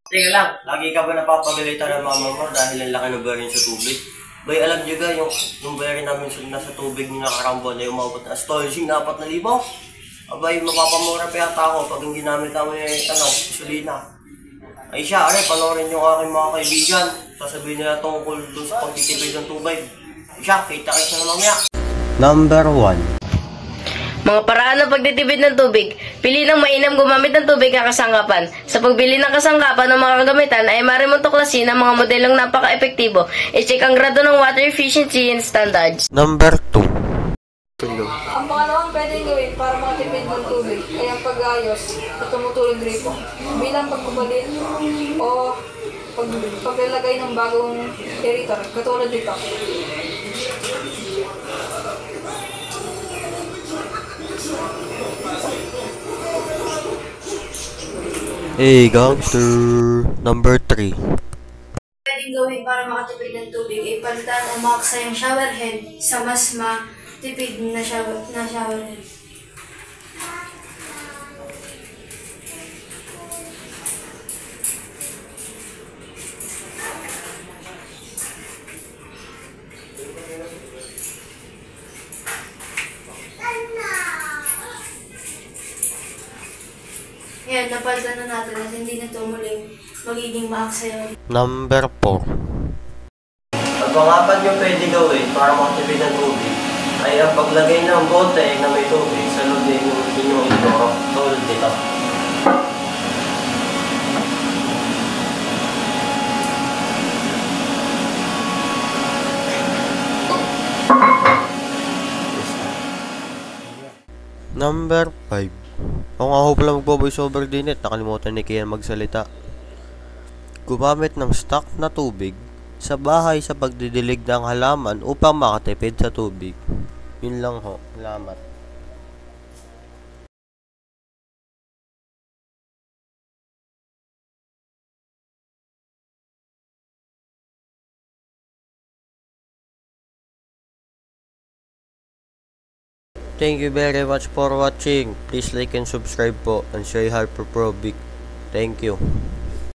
Teka lang, lagi ka ba napapagalitan ng mama mo dahil ang laki ng bayarin sa tubig? Bay, alam nyo ga, yung bayarin namin nasa tubig ni nakarang buwan ay umabot na astonishing na 4,000. Abay, mapapamura pa yata ako pag hindi namin gasolina. Ay siya, panoorin yung aking mga kaibigan. Sasabihin nila tungkol dun sa pagtitibay ng tubig. Ay siya, kita-kita na mamaya. Number 1. Mga paraan ng pagtitipid ng tubig. Pili ng mainam gumamit ng tubig na kasangkapan. Sa pagbili ng kasangkapan ng mga kagamitan ay maaari mong tuklasin ang mga modelong napaka-epektibo. I-check ang grado ng water efficiency and standards. Number 2. Ang pangalawang pwedeng gawin para makatipid ng tubig ay ang pag-ayos at tumutulong gripo bilang pagkupalit o paglalagay ng bagong aerator katulad dito. Hey, gangster. Number 3. Pwedeng gawin para makatipid ng tubig ay palitan o makaksayang shower head sa mas matipid na shower head. Yan, napalitan na natin at hindi na ito muling magiging maaksayaw. Number 4. Ang pangapat nyo pwede gawin para makatipid ng tubig ay ang paglagay ng bote na may tubig sa loob ng inyong indoor tulad dito. Number 5. Ako nga ho pala magbo-voice over din nakalimutan ni Kian magsalita. Gumamit ng stock na tubig sa bahay sa pagdidilig ng halaman upang makatipid sa tubig. Yun lang ho. Salamat. Thank you very much for watching. Please like and subscribe po and share Hyperprobic. Thank you.